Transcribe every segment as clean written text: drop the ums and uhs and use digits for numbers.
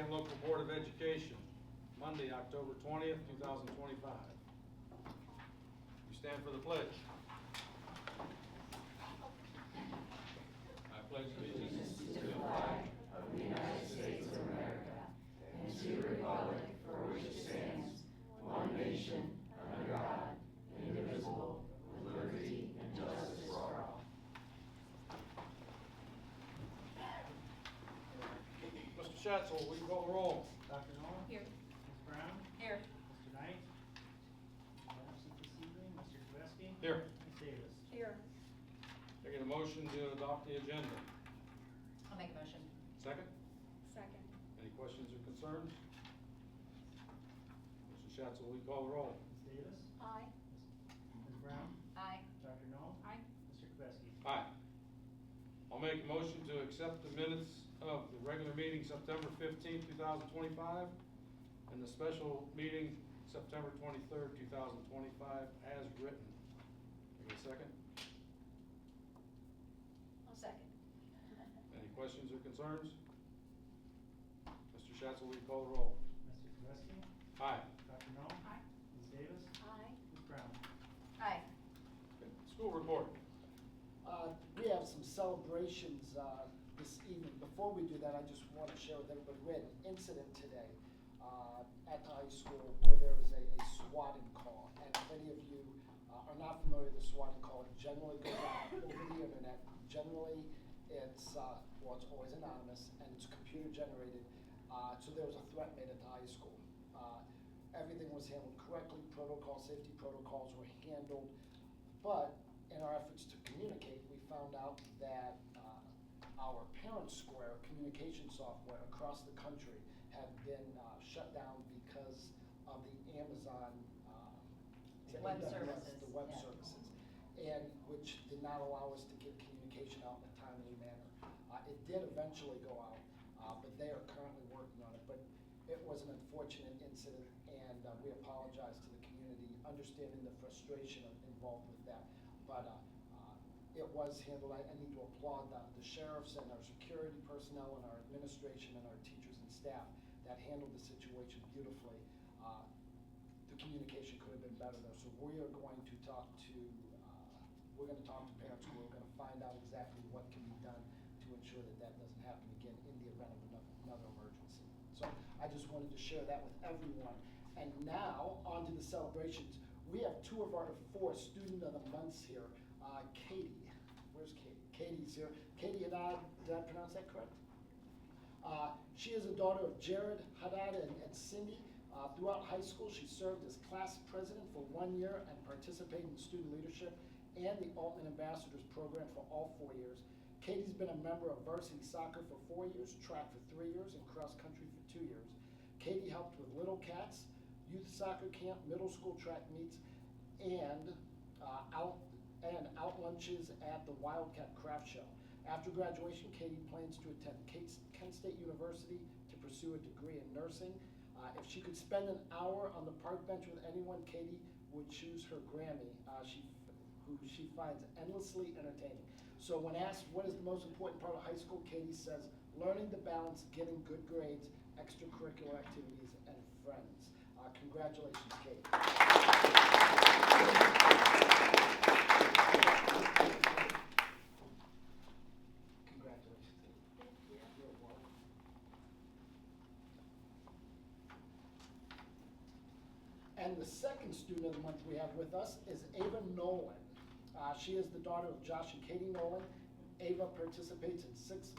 Canton Local Board of Education, Monday, October 20th, 2025. You stand for the pledge. I pledge allegiance To the flag of the United States of America and to the republic for which it stands, one nation, under God, indivisible, with liberty and justice for all. Mr. Schatzel, will you call the roll? Dr. Noel? Here. Ms. Brown? Here. Mr. Knight? Absent this evening. Mr. Kowalski? Here. Ms. Davis? Here. Can I get a motion to adopt the agenda? I'll make a motion. Second? Second. Any questions or concerns? Mr. Schatzel, will you call the roll? Ms. Davis? Aye. Ms. Brown? Aye. Dr. Noel? Aye. Mr. Kowalski? Aye. I'll make a motion to accept the minutes of the regular meeting September 15th, 2025, and the special meeting September 23rd, 2025, as written. Give me a second. I'll second. Any questions or concerns? Mr. Schatzel, will you call the roll? Mr. Kowalski? Aye. Dr. Noel? Aye. Ms. Davis? Aye. Ms. Brown? Aye. Okay. School report. We have some celebrations this evening. Before we do that, I just want to share with everybody, we had an incident today at the high school where there was a swatting call. And if any of you are not familiar with the swatting call, it generally goes out over the internet. Generally, it's always anonymous and it's computer generated. So there was a threat made at the high school. Everything was handled correctly. Safety protocols were handled. But in our efforts to communicate, we found out that our Parent Square communication software across the country had been shut down because of the Amazon Web AWS, services, the web yeah. services, and which did not allow us to get communication out in a timely manner. It did eventually go out, but they are currently working on it. But it was an unfortunate incident, and we apologize to the community, understanding the frustration involved with that. But it was handled. I need to applaud the sheriffs and our security personnel and our administration and our teachers and staff that handled the situation beautifully. The communication could have been better though. So we are going to talk to parents. We're going to find out exactly what can be done to ensure that that doesn't happen again in the event of another emergency. So I just wanted to share that with everyone. And now on to the celebrations. We have two of our 4 student of the months here. Katie, where's Katie? Katie's here. Katie Haddad, did I pronounce that correct? She is a daughter of Jared Haddad and Cindy. Throughout high school, she served as class president for 1 year and participated in student leadership and the Altman Ambassadors Program for all 4 years. Katie's been a member of varsity soccer for 4 years, track for 3 years, and cross country for 2 years. Katie helped with Little Cats, youth soccer camp, middle school track meets, and out lunches at the Wildcat Craft Show. After graduation, Katie plans to attend Kent State University to pursue a degree in nursing. If she could spend an hour on the park bench with anyone, Katie would choose her Grammy, who she finds endlessly entertaining. So when asked what is the most important part of high school, Katie says, learning to balance getting good grades, extracurricular activities, and friends. Congratulations, Katie. Congratulations, Katie. You're welcome. And the second student of the month we have with us is Ava Nolan. She is the daughter of Josh and Katie Nolan. Ava participates in sixth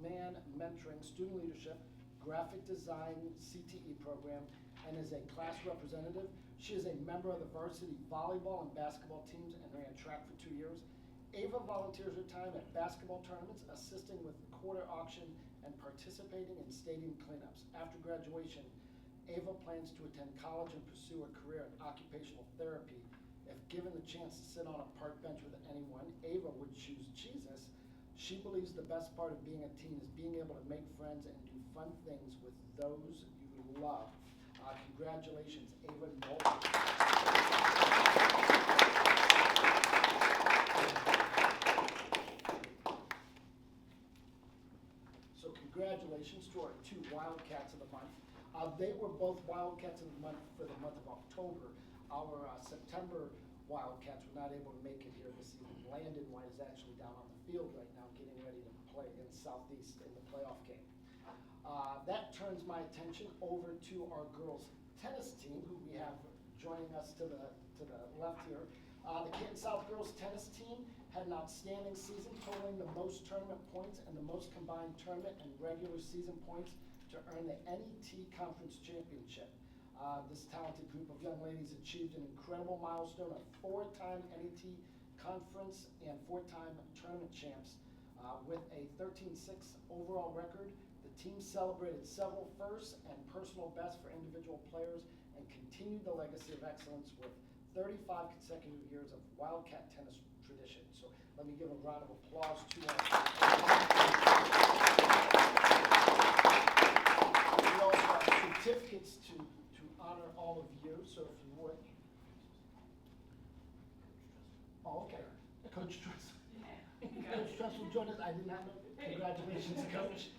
man mentoring, student leadership, graphic design CTE program, and is a class representative. She is a member of the varsity volleyball and basketball teams and ran track for 2 years. Ava volunteers her time at basketball tournaments, assisting with the quarter auction and participating in stadium cleanups. After graduation, Ava plans to attend college and pursue a career in occupational therapy. If given the chance to sit on a park bench with anyone, Ava would choose Jesus. She believes the best part of being a teen is being able to make friends and do fun things with those you love. Congratulations, Ava Nolan. So congratulations to our 2 Wildcats of the month. They were both Wildcats of the month for the month of October. Our September Wildcats were not able to make it here this evening. Landon White is actually down on the field right now getting ready to play against Southeast in the playoff game. That turns my attention over to our girls tennis team, who we have joining us to the left here. The Canton South girls tennis team had an outstanding season, totaling the most tournament points and the most combined tournament and regular season points to earn the NET Conference Championship. This talented group of young ladies achieved an incredible milestone of 4-time NET Conference and 4-time tournament champs with a 13-6 overall record. The team celebrated several firsts and personal bests for individual players and continued the legacy of excellence with 35 consecutive years of Wildcat tennis tradition. So let me give a round of applause to our We also have certificates to honor all of you, so if you would. Oh, okay. Coach Truss. Coach Truss will join us. I did not know. Congratulations, Coach.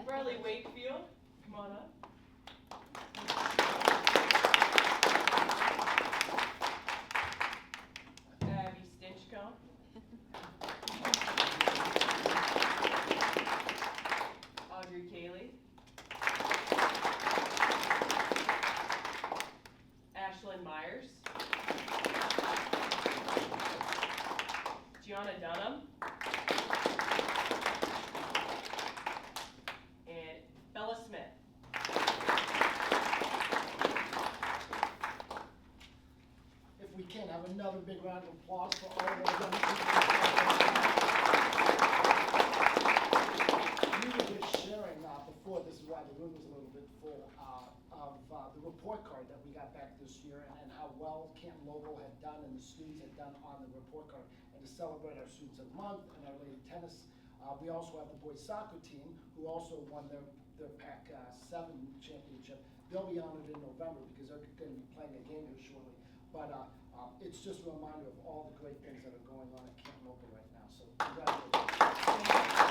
Bradley Wakefield, come on up. Abby Stinchcomb. Audrey Cayley. Ashlyn Myers. Gianna Dunham. And Bella Smith. If we can, have another big round of applause for all of our young people. We were just sharing before, this is why the room was a little bit full, of the report card that we got back this year and how well Canton Local had done and the students had done on the report card. And to celebrate our Students of the Month and our Lady Tennis, we also have the boys soccer team who also won their Pac-7 championship. They'll be honored in November because they're going to be playing a game here shortly. But it's just a reminder of all the great things that are going on at Canton Local right now. So congratulations.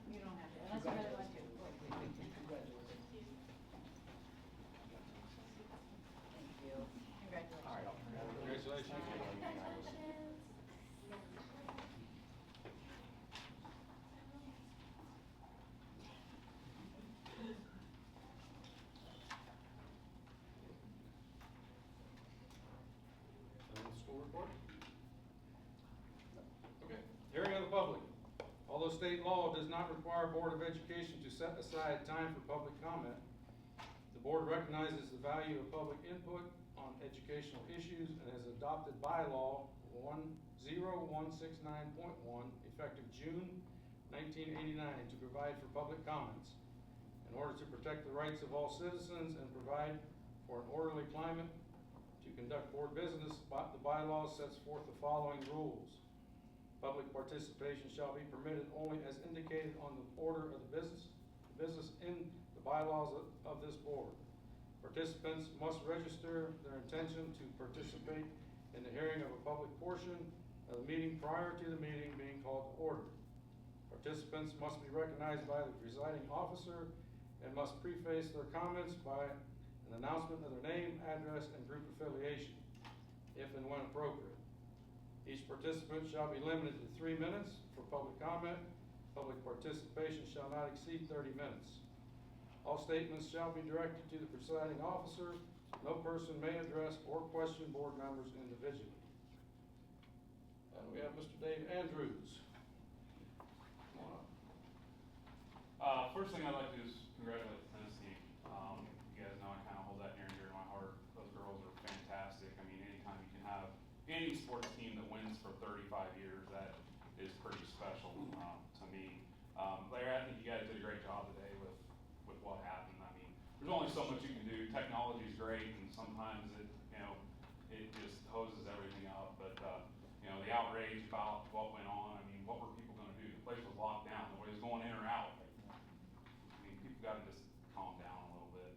You don't have to. That's what I like to. Congratulations. School report? Okay. Hearing of the public. Although state law does not require Board of Education to set aside time for public comment, the board recognizes the value of public input on educational issues and has adopted bylaw 10169.1 effective June 1989 to provide for public comments. In order to protect the rights of all citizens and provide for an orderly climate to conduct board business, the bylaw sets forth the following rules. Public participation shall be permitted only as indicated on the order of the business in the bylaws of this board. Participants must register their intention to participate in the hearing of a public portion of the meeting prior to the meeting being called to order. Participants must be recognized by the presiding officer and must preface their comments by an announcement of their name, address, and group affiliation, if and when appropriate. Each participant shall be limited to 3 minutes for public comment. Public participation shall not exceed 30 minutes. All statements shall be directed to the presiding officer. No person may address or question board members individually. And we have Mr. Dave Andrews. Come on up. First thing I'd like to do is congratulate the tennis team. You guys know I kind of hold that near and dear to my heart. Those girls are fantastic. I mean, anytime you can have any sports team that wins for 35 years, that is pretty special to me. Larry, I think you guys did a great job today with what happened. I mean, there's only so much you can do. Technology is great, and sometimes it just hoses everything up. But the outrage about what went on. I mean, what were people going to do? The place was locked down. Nobody was going in or out. I mean, people got to just calm down a little bit.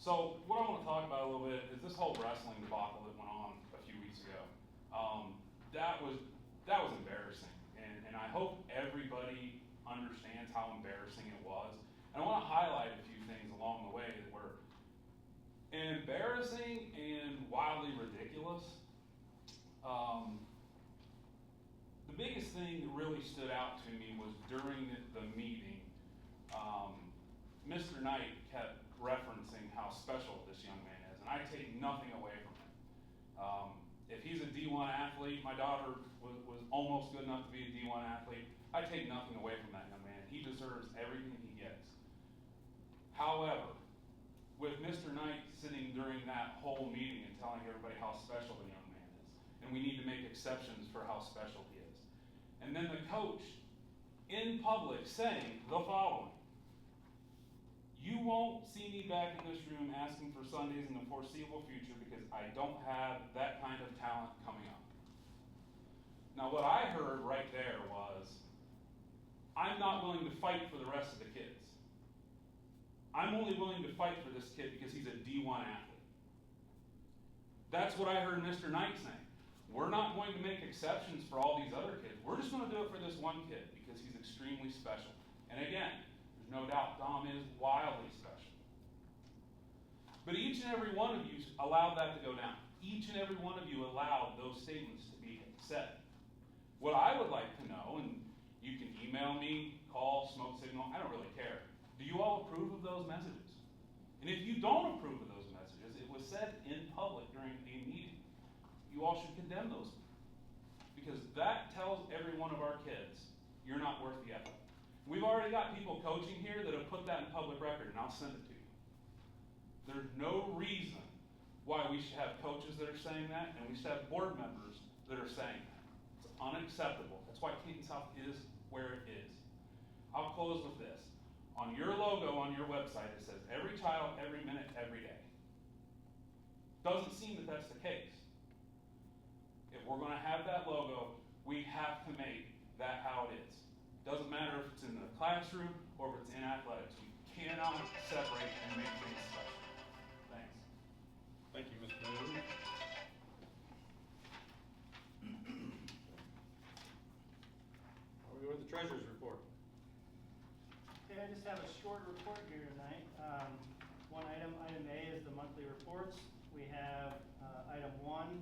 So what I want to talk about a little bit is this whole wrestling debacle that went on a few weeks ago. That was embarrassing, and I hope everybody understands how embarrassing it was. And I want to highlight a few things along the way that were embarrassing and wildly ridiculous. The biggest thing that really stood out to me was during the meeting, Mr. Knight kept referencing how special this young man is, and I take nothing away from him. If he's a D1 athlete, my daughter was almost good enough to be a D1 athlete. I take nothing away from that young man. He deserves everything he gets. However, with Mr. Knight sitting during that whole meeting and telling everybody how special the young man is, and we need to make exceptions for how special he is. And then the coach in public saying the following: "You won't see me back in this room asking for Sundays in the foreseeable future because I don't have that kind of talent coming up." Now what I heard right there was, I'm not willing to fight for the rest of the kids. I'm only willing to fight for this kid because he's a D1 athlete. That's what I heard Mr. Knight saying. We're not going to make exceptions for all these other kids. We're just going to do it for this one kid because he's extremely special. And again, there's no doubt Dom is wildly special. But each and every one of you allowed that to go down. Each and every one of you allowed those statements to be said. What I would like to know, and you can email me, call, smoke signal, I don't really care. Do you all approve of those messages? And if you don't approve of those messages, it was said in public during a meeting, you all should condemn those. Because that tells every one of our kids, you're not worth the effort. We've already got people coaching here that have put that in public record, and I'll send it to you. There's no reason why we should have coaches that are saying that, and we should have board members that are saying that. It's unacceptable. That's why Canton South is where it is. I'll close with this. On your logo on your website, it says every child, every minute, every day. Doesn't seem that that's the case. If we're going to have that logo, we have to make that how it is. Doesn't matter if it's in the classroom or if it's in athletics. We cannot separate and make things special. Thanks. Thank you, Mr. Newton. We'll go with the treasurer's report. Okay, I just have a short report here tonight. One item, item A, is the monthly reports. We have item 1,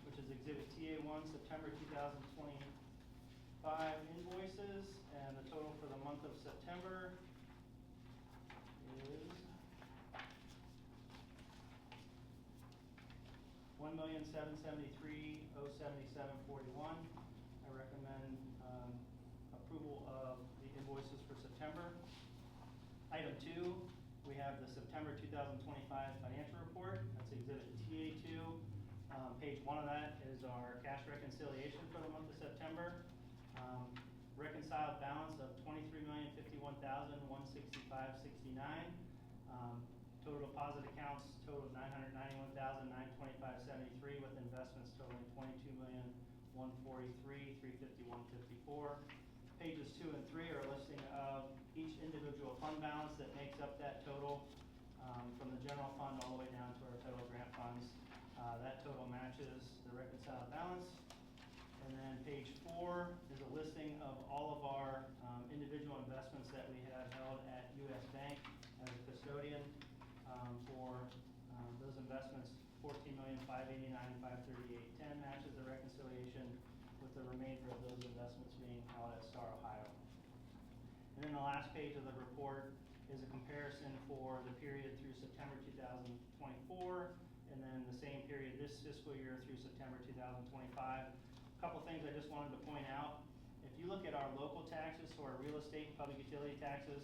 which is Exhibit TA1, September 2025 invoices, and the total for the month of September is $1,773,077.41. I recommend approval of the invoices for September. Item 2, we have the September 2025 financial report. That's Exhibit TA2. Page 1 of that is our cash reconciliation for the month of September. Reconciled balance of $23,051,165.69. Total deposit accounts total $991,925.73, with investments totaling $22,143,351.54. Pages 2 and 3 are a listing of each individual fund balance that makes up that total, from the general fund all the way down to our federal grant funds. That total matches the reconciled balance. And then page 4 is a listing of all of our individual investments that we have held at U.S. Bank as a custodian. For those investments, $14,589,538.10 matches the reconciliation, with the remainder of those investments being held at Star Ohio. And then the last page of the report is a comparison for the period through September 2024, and then the same period this fiscal year through September 2025. A couple things I just wanted to point out. If you look at our local taxes, so our real estate and public utility taxes,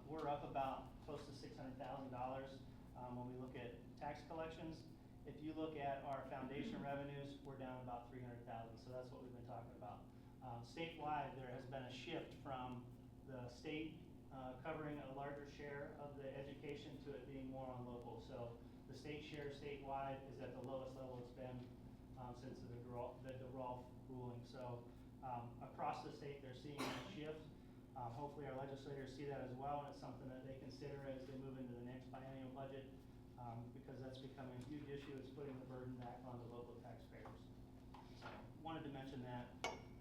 we're up about close to $600,000 when we look at tax collections. If you look at our foundation revenues, we're down about $300,000, so that's what we've been talking about. Statewide, there has been a shift from the state covering a larger share of the education to it being more on local. So the state share statewide is at the lowest level it's been since the DeRolf ruling. So across the state, they're seeing a shift. Hopefully our legislators see that as well, and it's something that they consider as they move into the next biennial budget because that's becoming a huge issue. It's putting the burden back on the local taxpayers. So, wanted to mention that.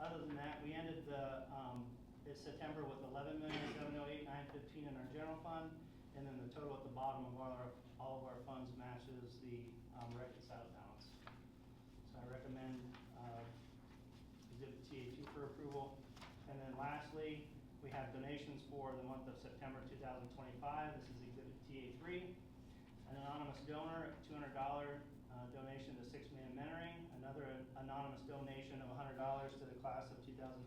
Other than that, we ended it's September with 11,708,915 in our general fund, and then the total at the bottom of all of our funds matches the reconciled balance. So I recommend Exhibit TA2 for approval. And then lastly, we have donations for the month of September 2025. This is Exhibit TA3. An anonymous donor, $200 donation to 6-Man Mentoring. Another anonymous donation of $100 to the class of 2029.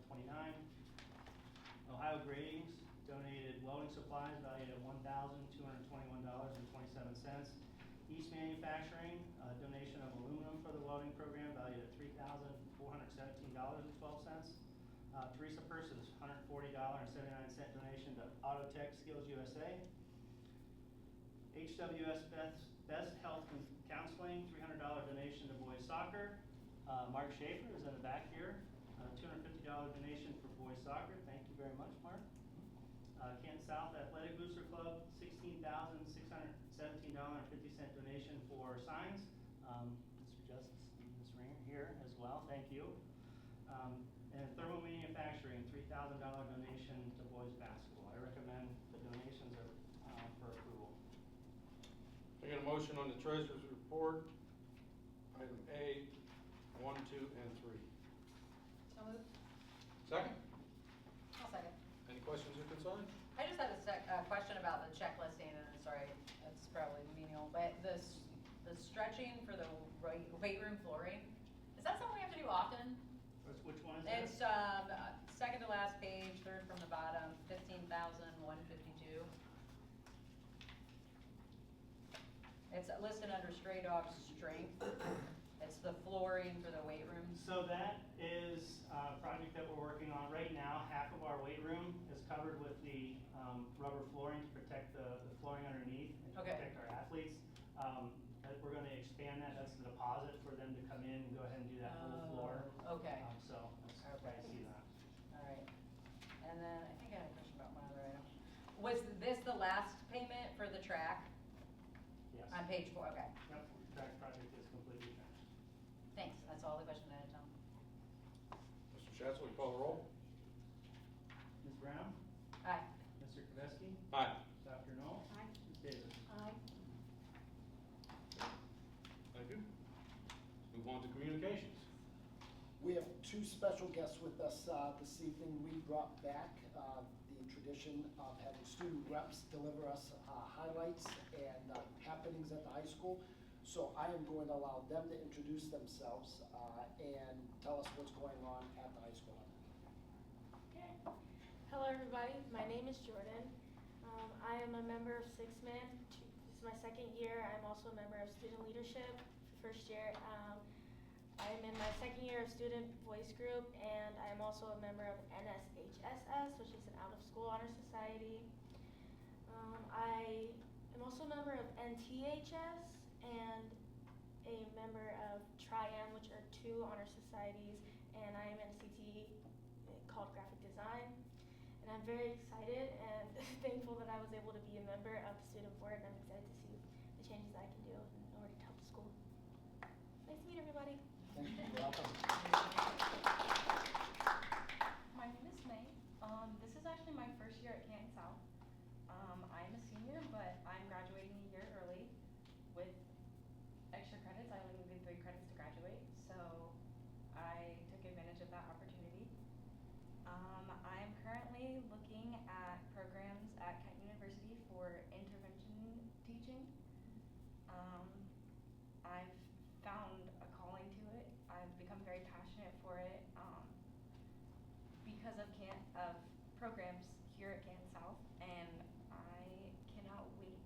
Ohio Gradings donated welding supplies valued at $1,221.27. East Manufacturing, a donation of aluminum for the welding program valued at $3,417.12. Teresa Purses, $140.79 donation to Autotech Skills USA. HWS Best Health Counseling, $300 donation to boys soccer. Mark Schaefer is in the back here, $250 donation for boys soccer. Thank you very much, Mark. Canton South Athletic Booster Club, $16,617.50 donation for signs. Mr. Justice, Ms. Ringer here as well, thank you. And Thermal Manufacturing, $3,000 donation to boys basketball. I recommend the donations are for approval. I got a motion on the treasurer's report, item A, 1, 2, and 3. So moved. Second? I'll second. Any questions or concerns? I just had a question about the checklisting, and I'm sorry, it's probably menial, but the stretching for the weight room flooring, is that something we have to do often? Which one is that? It's second to last page, third from the bottom, 15,152. It's listed under Stray Dog Strength. It's the flooring for the weight room. So that is a project that we're working on right now. Half of our weight room is covered with the rubber flooring to protect the flooring underneath and to Okay. protect our athletes. We're going to expand that. That's the deposit for them to come in and go ahead and do that whole floor. Okay. So that's Okay. I see that. All right. And then I think I had a question about one other item. Was this the last payment for the track Yes. on page 4? Okay. Yep. Track project is completely finished. Thanks. That's all the question I had, Tom. Mr. Schatz, will you call the roll? Ms. Brown? Aye. Mr. Kvesky? Aye. Dr. Knoll? Aye. Ms. Davis? Aye. Thank you. Move on to communications. We have two special guests with us this evening. We brought back the tradition of having student reps deliver us highlights and happenings at the high school. So I am going to allow them to introduce themselves and tell us what's going on at the high school. Okay. Hello, everybody. My name is Jordan. I am a member of 6-Man. This is my second year. I'm also a member of student leadership. First year. I am in my second year of student voice group, and I am also a member of NSHSS, which is an out-of-school honor society. I am also a member of NTHS and a member of TRIM, which are 2 honor societies, and I am in a CTE called graphic design. And I'm very excited and thankful that I was able to be a member of the student board, and I'm excited to see the changes I can do in order to help the school. Nice to meet everybody. Thank you. Welcome. My name is May. This is actually my first year at Canton South. I'm a senior, but I'm graduating a year early with extra credits. I only needed 3 credits to graduate, so I took advantage of that opportunity. I'm currently looking at programs at Canton University for intervention teaching. I've found a calling to it. I've become very passionate for it because of programs here at Canton South, and I cannot wait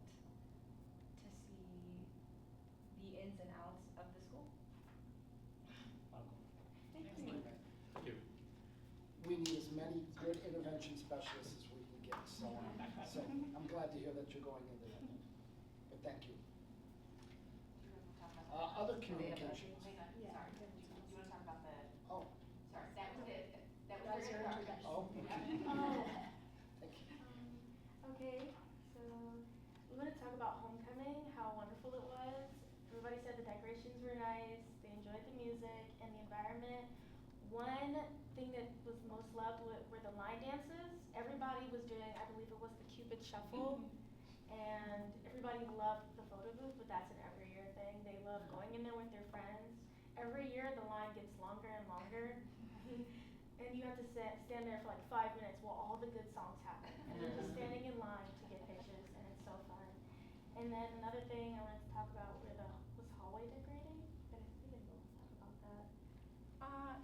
to see the ins and outs of the school. Welcome. Thank you. Thank you. We need as many good intervention specialists as we can get, so I'm glad to hear that you're going into that. But thank you. Other communications. Hang on, Yeah. sorry. Do you want to talk about the, Oh, sorry, that was it. That That was was your your introduction. oh, Oh. thank you. Okay, so I'm going to talk about homecoming, how wonderful it was. everybody said the decorations were nice, they enjoyed the music and the environment. One thing that was most loved were the line dances. Everybody was doing, I believe it was the Cupid Shuffle, and everybody loved the photo booth, but that's an every year thing. They love going in there with their friends. Every year the line gets longer and longer, and you have to stand there for like 5 minutes while all the good songs happen. And you're just standing in line to get pictures, and it's so fun. And then another thing I wanted to talk about was hallway decorating. I think I will talk about that.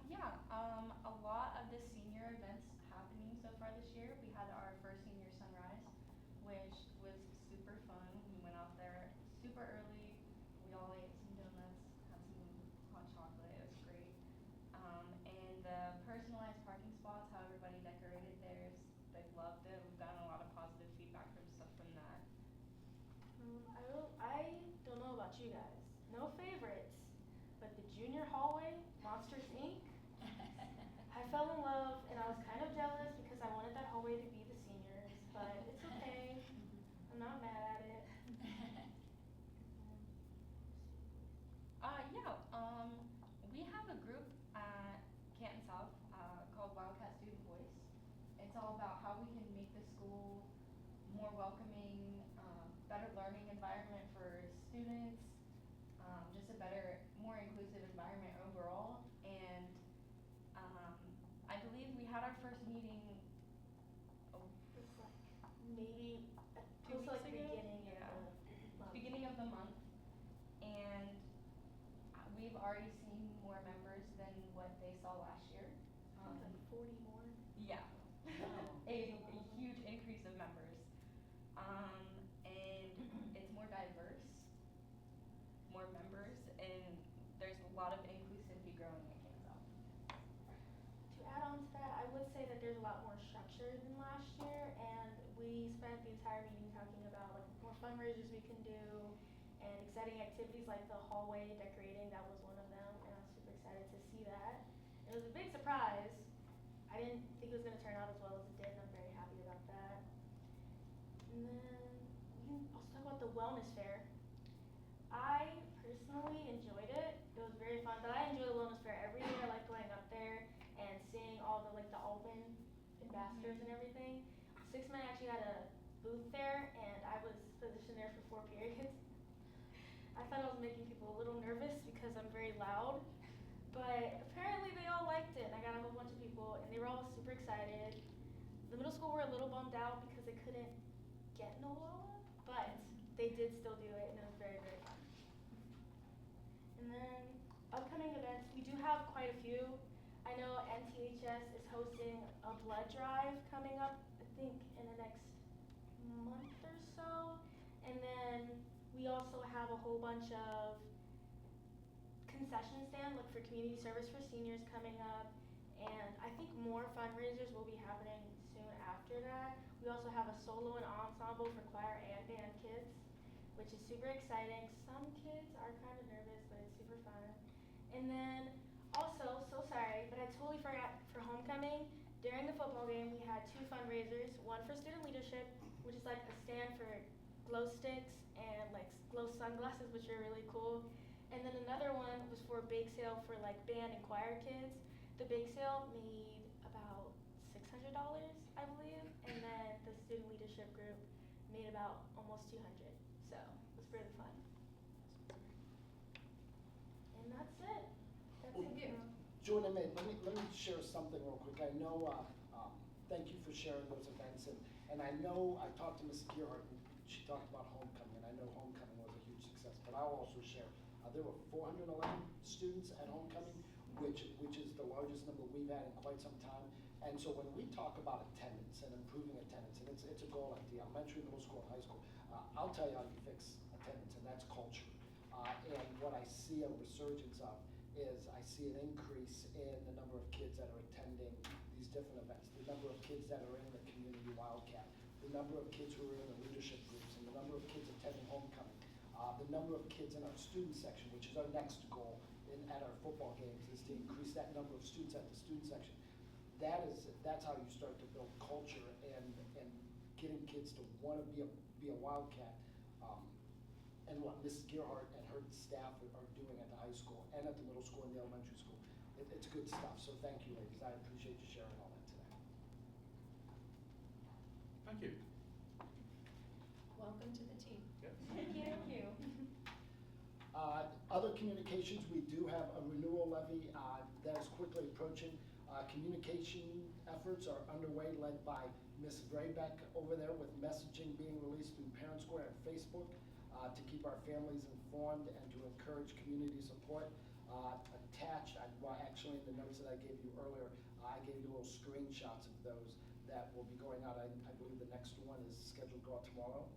Yeah, a lot of the senior events happening so far this year. We had our first senior sunrise, which was super fun. We went out there super early. We all ate some donuts, had some hot chocolate. It was great. And the personalized parking spots, how everybody decorated theirs, they loved it. We've gotten a lot of positive feedback from that. I don't know about you guys. No favorites, but the junior hallway, Monsters Inc. I fell in love, and I was kind of jealous because I wanted that hallway to be the seniors, but it's okay. I'm not mad at it. We have a group at Canton South called Wildcat Student Voice. It's all about how we can make the school more welcoming, better learning environment for students, just a better, more inclusive environment overall. And I believe we had our first meeting. It's like maybe Two close to like weeks the ago? beginning Yeah. of the month. Beginning of the month, and we've already seen more members than what they saw last year. I think like 40 more. Yeah, a huge increase of members, and it's more diverse, more members, and there's a lot of inclusivity growing at Kansas. To add on to that, I would say that there's a lot more structure than last year, and we spent the entire meeting talking about like more fundraisers we can do and exciting activities like the hallway decorating. That was one of them, and I was super excited to see that. It was a big surprise. I didn't think it was going to turn out as well as it did, and I'm very happy about that. And then we can also talk about the wellness fair. I personally enjoyed it. It was very fun, but I enjoy the wellness fair every year. I like going up there and seeing all the like the Alban ambassadors and everything. Six Men actually had a booth there, and I was positioned there for 4 periods. I thought I was making people a little nervous because I'm very loud, but apparently they all liked it, and I got a whole bunch of people, and they were all super excited. The middle school were a little bummed out because they couldn't get Noella, but they did still do it, and it was very, very fun. And then upcoming events, we do have quite a few. I know NTHS is hosting a blood drive coming up, I think in the next month or so. And then we also have a whole bunch of concession stand, like for community service for seniors coming up. And I think more fundraisers will be happening soon after that. We also have a solo and ensemble for choir and band kids, which is super exciting. Some kids are kind of nervous, but it's super fun. And then also, so sorry, but I totally forgot for homecoming. During the football game, we had 2 fundraisers. One for student leadership, which is like a stand for glow sticks and like glow sunglasses, which are really cool. And then another one was for a bake sale for like band and choir kids. The bake sale made about $600, I believe, and then the student leadership group made about almost 200. So it was really fun. And that's it. That's Well, it. June and May, let me share something real quick. I know, thank you for sharing those events, and I know I talked to Ms. Gearhart, and she talked about homecoming, and I know homecoming was a huge success, but I'll also share, there were 411 students at homecoming, which is the largest number we've had in quite some time. And so when we talk about attendance and improving attendance, and it's a goal at the elementary, middle school, and high school, I'll tell you how you fix attendance, and that's culture. And what I see a resurgence of is I see an increase in the number of kids that are attending these different events, the number of kids that are in the community Wildcat, the number of kids who are in the leadership groups, and the number of kids attending homecoming, the number of kids in our student section, which is our next goal at our football games, is to increase that number of students at the student section. That's how you start to build culture and getting kids to want to be a Wildcat. and what Mrs. Gearhart and her staff are doing at the high school and at the middle school and the elementary school. It's good stuff, so thank you, ladies. I appreciate you sharing all that today. Thank you. Welcome to the team. Thank you. Other communications, we do have a renewal levy that is quickly approaching. Communication efforts are underway, led by Ms. Graybeck over there, with messaging being released through Parent Square and Facebook to keep our families informed and to encourage community support. Attached, actually in the notes that I gave you earlier, I gave you little screenshots of those that will be going out. I believe the next one is scheduled to go out tomorrow,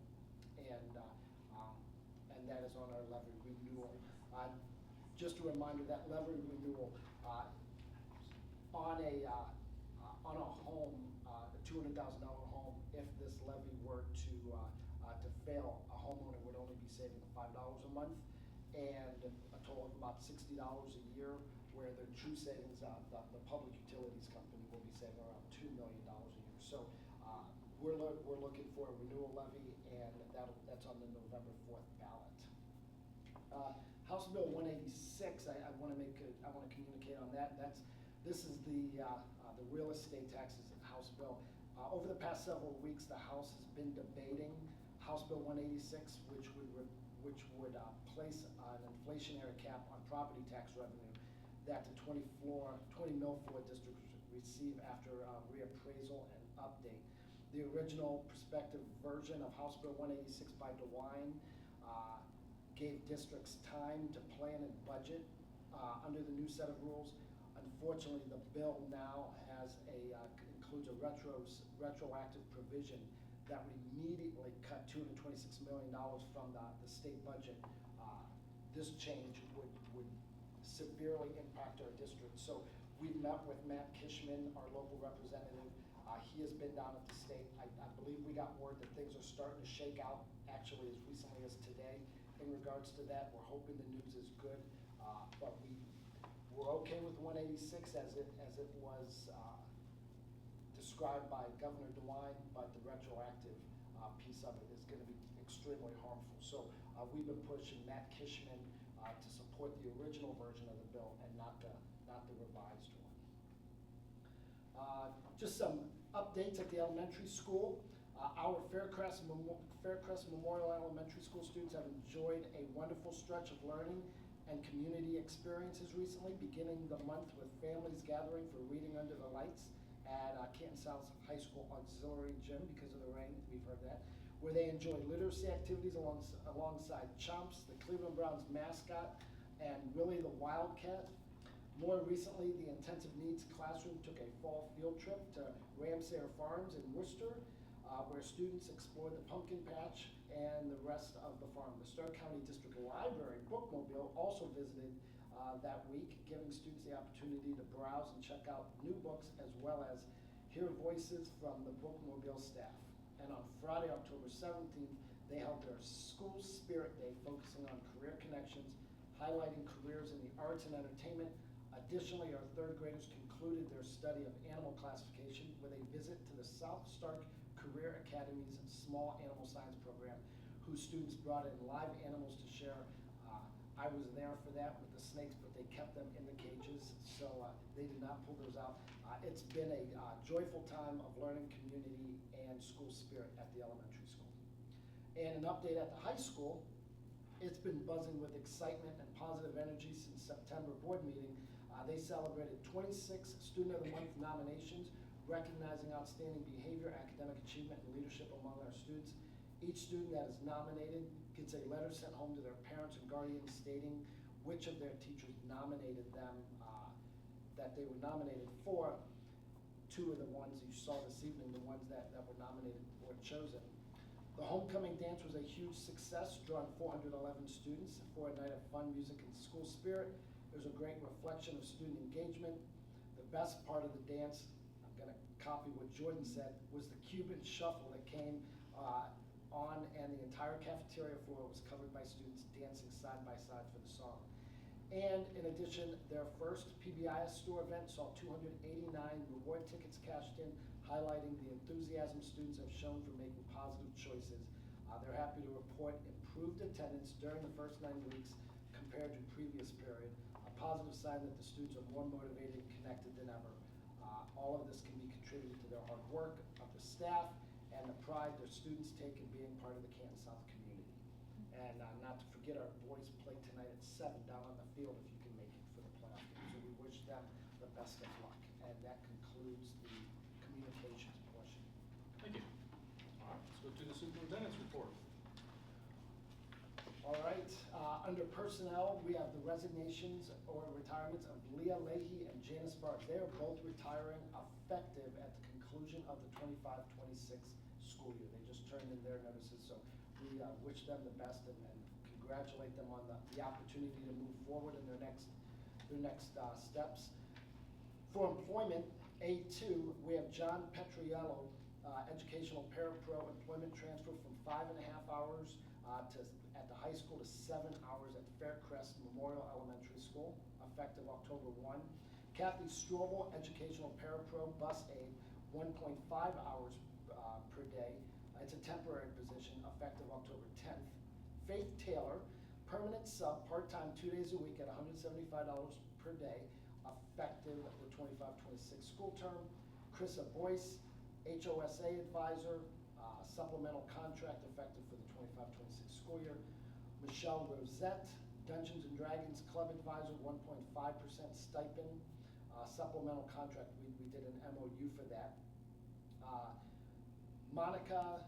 and that is on our levy renewal. Just a reminder that levy renewal on a home, a $200,000 home, if this levy were to fail, a homeowner would only be saving $5 a month, and a total of about $60 a year, where the true savings, the public utilities company will be saving around $2 million a year. So we're looking for a renewal levy, and that's on the November 4th ballot. House Bill 186, I want to communicate on that. This is the real estate taxes in House Bill. Over the past several weeks, the House has been debating House Bill 186, which would place an inflationary cap on property tax revenue that the 20 mil floor districts receive after reappraisal and update. The original prospective version of House Bill 186 by DeWine gave districts time to plan and budget under the new set of rules. Unfortunately, the bill now includes a retroactive provision that would immediately cut $226 million from the state budget. This change would severely impact our district. So we've met with Matt Kishman, our local representative. He has been down at the state. I believe we got word that things are starting to shake out, actually as recently as today, in regards to that. We're hoping the news is good, but we're okay with 186 as it was described by Governor DeWine, but the retroactive piece of it is going to be extremely harmful. So we've been pushing Matt Kishman to support the original version of the bill and not the revised one. Just some updates at the elementary school. Our Faircrest Memorial Elementary School students have enjoyed a wonderful stretch of learning and community experiences recently, beginning the month with families gathering for Reading Under the Lights at Canton South High School Auxiliary Gym because of the rain, we've heard that, where they enjoyed literacy activities alongside Chomps, the Cleveland Browns mascot, and Willie the Wildcat. More recently, the intensive needs classroom took a fall field trip to Ramsayer Farms in Worcester, where students explored the pumpkin patch and the rest of the farm. The Stark County District Library Bookmobile also visited that week, giving students the opportunity to browse and check out new books, as well as hear voices from the Bookmobile staff. And on Friday, October 17th, they held their School Spirit Day, focusing on career connections, highlighting careers in the arts and entertainment. Additionally, our third graders concluded their study of animal classification with a visit to the South Stark Career Academy's Small Animal Science program, whose students brought in live animals to share. I was there for that with the snakes, but they kept them in the cages, so they did not pull those out. It's been a joyful time of learning, community, and school spirit at the elementary school. And an update at the high school, it's been buzzing with excitement and positive energy since September board meeting. They celebrated 26 Student of the Month nominations, recognizing outstanding behavior, academic achievement, and leadership among our students. Each student that is nominated gets a letter sent home to their parents and guardians stating which of their teachers nominated them, that they were nominated for. Two of the ones you saw this evening, the ones that were nominated or chosen. The homecoming dance was a huge success, drawing 411 students for a night of fun, music, and school spirit. It was a great reflection of student engagement. The best part of the dance, I'm going to copy what Jordan said, was the Cuban shuffle that came on, and the entire cafeteria floor was covered by students dancing side by side for the song. And in addition, their first PBIS store event saw 289 reward tickets cashed in, highlighting the enthusiasm students have shown for making positive choices. They're happy to report improved attendance during the first 9 weeks compared to previous period, a positive sign that the students are more motivated and connected than ever. All of this can be contributed to their hard work of the staff and the pride their students take in being part of the Canton South community. And not to forget, our boys play tonight at 7 down on the field if you can make it for the playoff game. So we wish them the best of luck. And that concludes the communications portion. Thank you. All right, let's go to the superintendent's report. All right, under personnel, we have the resignations or retirements of Leah Leahy and Janice Barnes. They are both retiring effective at the conclusion of the 25-26 school year. They just turned in their notices, so we wish them the best and congratulate them on the opportunity to move forward in their next steps. For employment, A2, we have John Petriello, educational parapro employment transfer from 5.5 hours at the high school to 7 hours at Faircrest Memorial Elementary School, effective October 1. Kathy Strobel, educational parapro bus aide, 1.5 hours per day. It's a temporary position, effective October 10th. Faith Taylor, permanent sub, part-time, 2 days a week at $175 per day, effective the 25-26 school term. Krissa Boyce, HOSA advisor, supplemental contract effective for the 25-26 school year. Michelle Rosette, Dungeons and Dragons Club advisor, 1.5% stipend, supplemental contract. We did an MOU for that. Monica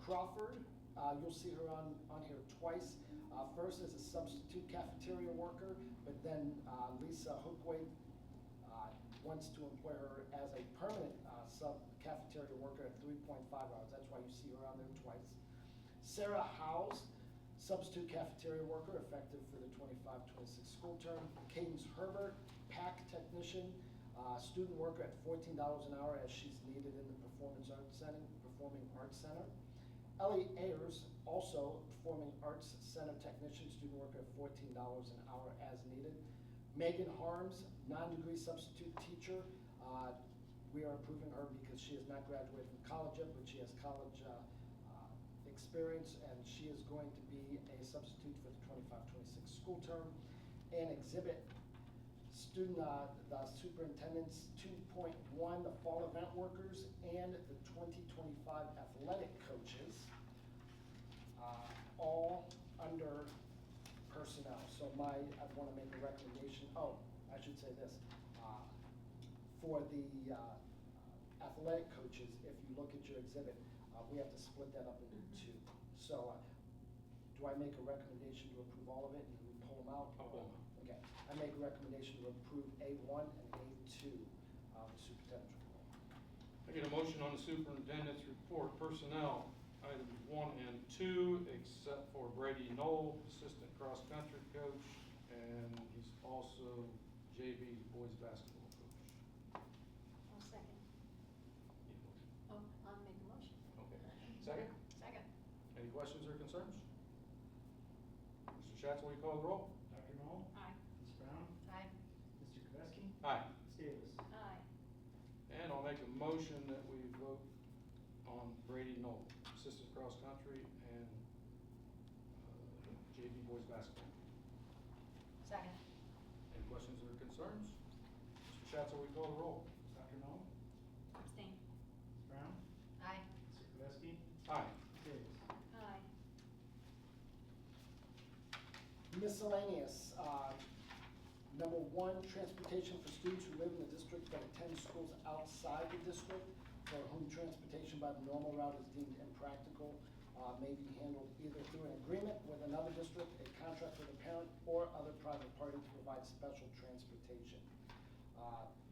Crawford, you'll see her on here twice. First as a substitute cafeteria worker, but then Lisa Hookwaite wants to employ her as a permanent sub-cafeteria worker at 3.5 hours. That's why you see her on there twice. Sarah Howes, substitute cafeteria worker, effective for the 25-26 school term. Cadence Herbert, PAC technician, student worker at $14 an hour as she's needed in the Performing Arts Center. Ellie Ayers, also Performing Arts Center technician, student worker at $14 an hour as needed. Megan Harms, non-degree substitute teacher. We are approving her because she has not graduated from college yet, but she has college experience, and she is going to be a substitute for the 25-26 school term. And exhibit student, the superintendent's 2.1, the fall event workers, and the 2025 athletic coaches, all under personnel. So I want to make a recommendation. Oh, I should say this. For the athletic coaches, if you look at your exhibit, we have to split that up into two. So do I make a recommendation to approve all of it and we pull them out? I'll pull them out. Okay. I make a recommendation to approve A1 and A2, the superintendent's report. I get a motion on the superintendent's report, personnel, items 1 and 2, except for Brady Knoll, assistant cross-country coach, and he's also JV boys basketball coach. I'll second. Need a motion? Oh, I'll make a motion. Okay. Second? Second. Any questions or concerns? Mr. Schatz, will you call the roll? Dr. Knoll? Aye. Ms. Brown? Aye. Mr. Kvesky? Aye. Ms. Davis? Aye. And I'll make a motion that we vote on Brady Knoll, assistant cross-country and JV boys basketball. Second. Any questions or concerns? Mr. Schatz, will you call the roll? Dr. Knoll? Abstain. Ms. Brown? Aye. Mr. Kvesky? Aye. Ms. Davis? Aye. Miscellaneous, number 1, transportation for students who live in the district but attend schools outside the district, for whom transportation by the normal route is deemed impractical, may be handled either through an agreement with another district, a contract with a parent, or other private party to provide special transportation.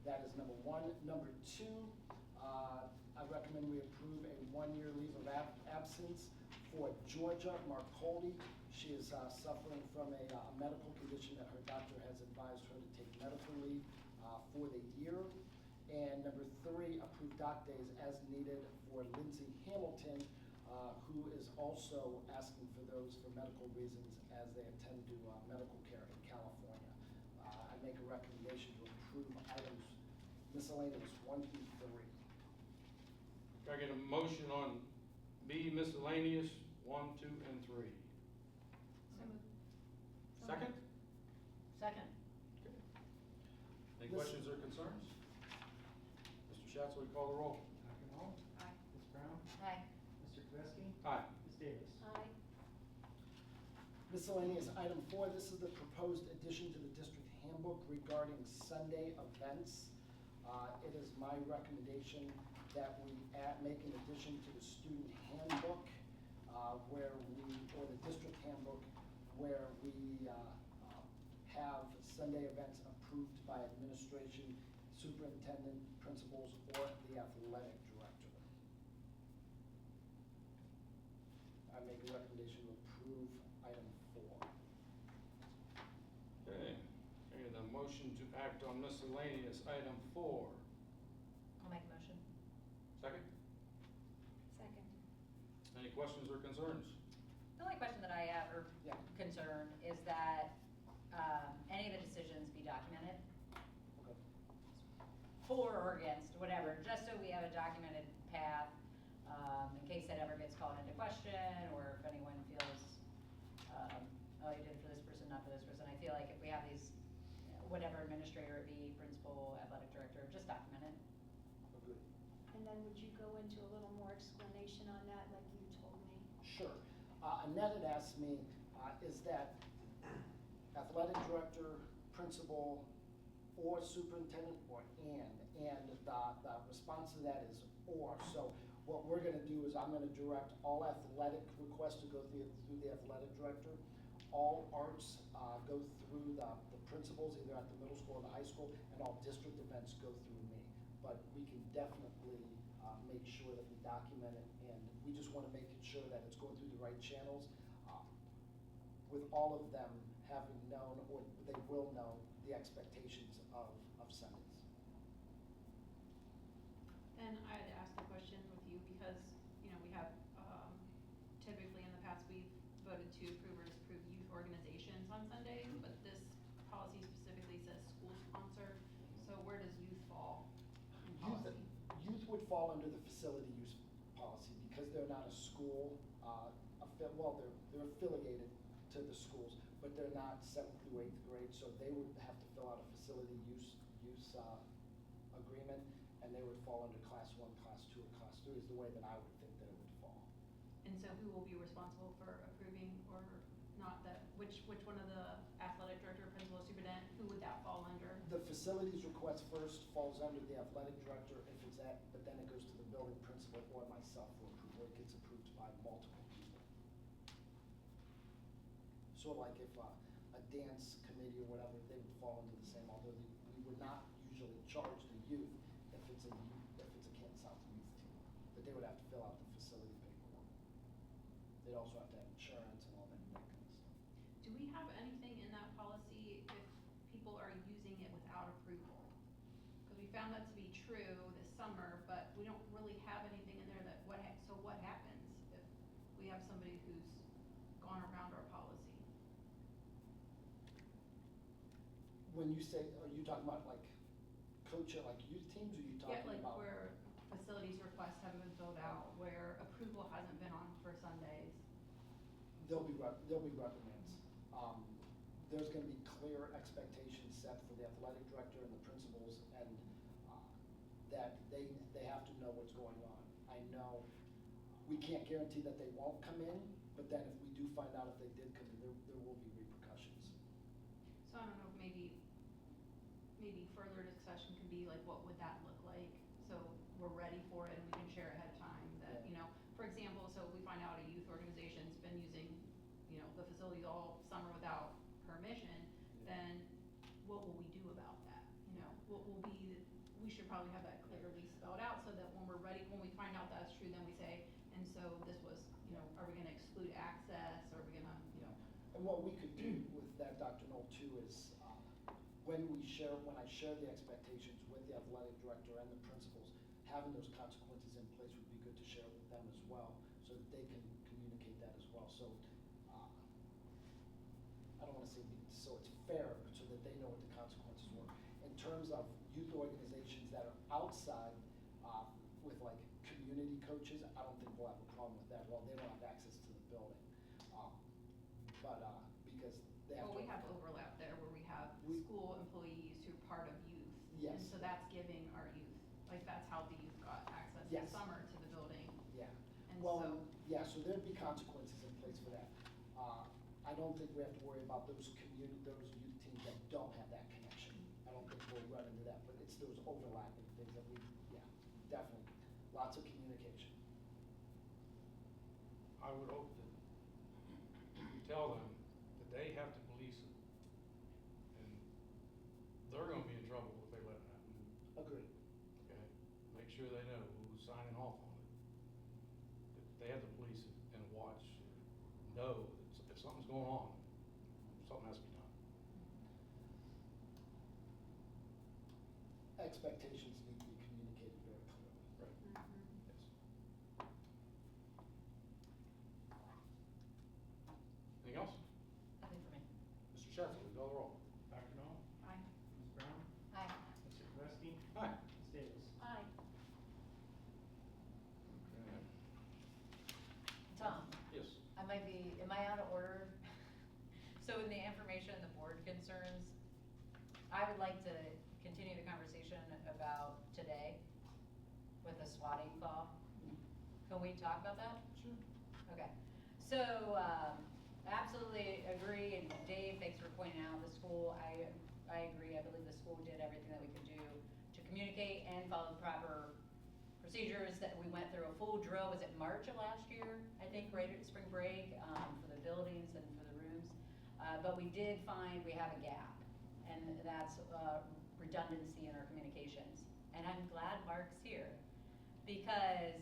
That is number 1. Number 2, I recommend we approve a 1-year leave of absence for Georgia Marcoldi. She is suffering from a medical condition that her doctor has advised her to take medical leave for the year. And number 3, approve doc days as needed for Lindsay Hamilton, who is also asking for those for medical reasons as they attend to medical care in California. I make a recommendation to approve items miscellaneous 1 through 3. Can I get a motion on B miscellaneous 1, 2, and 3? Second? Second. Any This- questions or concerns? Mr. Schatz, will you call the roll? Dr. Knoll? Aye. Ms. Brown? Aye. Mr. Kvesky? Aye. Ms. Davis? Aye. Miscellaneous item 4, this is the proposed addition to the district handbook regarding Sunday events. It is my recommendation that we make an addition to the student handbook, or the district handbook, where we have Sunday events approved by administration, superintendent, principals, or the athletic director. I make a recommendation to approve item 4. Okay, and the motion to act on miscellaneous item 4. I'll make a motion. Second? Second. Any questions or concerns? The only question that I have, or Yeah. concern, is that any of the decisions be documented, Okay. for or against, whatever, just so we have a documented path, in case that ever gets called into question, or if anyone feels, oh, you did it for this person, not for this person. I feel like if we have these, whatever administrator it be, principal, athletic director, just document it. Agreed. And then would you go into a little more explanation on that, like you told me? Sure. Annette had asked me, is that athletic director, principal, or superintendent, or and? And the response to that is or. So what we're gonna do is I'm gonna direct all athletic requests to go through the athletic director. All arts go through the principals, either at the middle school or the high school, and all district events go through me. But we can definitely make sure that we document it, and we just wanna make sure that it's going through the right channels. With all of them having known, or they will know, the expectations of Sundays. And I had asked the question with you because, you know, we have, typically in the past, we've voted to approve or disapprove youth organizations on Sundays, but this policy specifically says school sponsor, so where does youth fall in policy? Youth would fall under the facility use policy because they're not a school, they're affiliated to the schools, but they're not 7th through 8th grade, so they would have to fill out a facility use agreement, and they would fall under class 1, class 2, or class 3 is the way that I would think that it would fall. And so who will be responsible for approving or not that, which one of the athletic director, principal, superintendent, who would that fall under? The facilities request first falls under the athletic director if it's but then it goes to the building principal or myself for approval. It gets approved by multiple people. Sort of like if a dance committee or whatever, they would fall into the same, although we would not usually charge the youth if it's a Canton South youth team, but they would have to fill out the facility paperwork. They'd also have to have insurance and all that kind of stuff. Do we have anything in that policy if people are using it without approval? Because we found that to be true this summer, but we don't really have anything in there that, so what happens if we have somebody who's gone around our policy? When you say, are you talking about like like youth teams, or are you talking Yeah, like about? where facilities requests haven't been filled out, where approval hasn't been on for Sundays. There'll be reprimands. There's gonna be clear expectations set for the athletic director and the principals, and that they have to know what's going on. I know, we can't guarantee that they won't come in, but then if we do find out if they did come in, there will be repercussions. So I don't know, if maybe further discussion could be like, what would that look like? So we're ready for it and we can share ahead of time that, you know, for example, so if we find out a youth organization's been using, you know, the facilities all summer without permission, then what will we do about that? You know, what will be, we should probably have that clearly spelled out so that when we're ready, when we find out that's true, then we say, and so this was, you know, are we gonna exclude access? Are we gonna, you know? And what we could do with that, Dr. Knoll, too, is when I share the expectations with the athletic director and the principals, having those consequences in place would be good to share with them as well, so that they can communicate that as well. So I don't want to say so it's fair, but so that they know what the consequences were. In terms of youth organizations that are outside with like community coaches, I don't think we'll have a problem with that. Well, they don't have access to the building, but because They have Well, to we have overlap. overlap there where we have We- school employees who are part of youth. Yes. And so that's giving our youth, like that's how the youth got access this Yes. summer to the building. Yeah. And Well, so, yeah, so there'd be consequences in place for that. I don't think we have to worry about those those youth teams that don't have that connection. I don't think we'll run into that, but it's those overlapping things that we, yeah, definitely. Lots of communication. I would hope that you tell them that they have to police it. And they're gonna be in trouble if they let it happen, Agreed. okay? Make sure they know who's signing off on it. That they have to police it and watch, know that if something's going on, something has to be done. Expectations need to be communicated very clearly. Right. Yes. Anything else? Nothing for me. Mr. Sheffield, will you call the roll? Dr. Noel? Aye. Ms. Brown? Aye. Mr. Kvesky? Aye. Ms. Davis? Aye. Okay. Tom, Yes. am I out of order? So in the information, the board concerns, I would like to continue the conversation about today with the swatting call. Can we talk about that? Sure. Okay, so, absolutely agree, and Dave, thanks for pointing out the school, I agree, I believe the school did everything that we could do to communicate and follow the proper procedures that we went through a full drill, was it March of last year, I think, right at spring break, for the buildings and for the rooms. But we did find we have a gap, and that's, redundancy in our communications. And I'm glad Mark's here, because,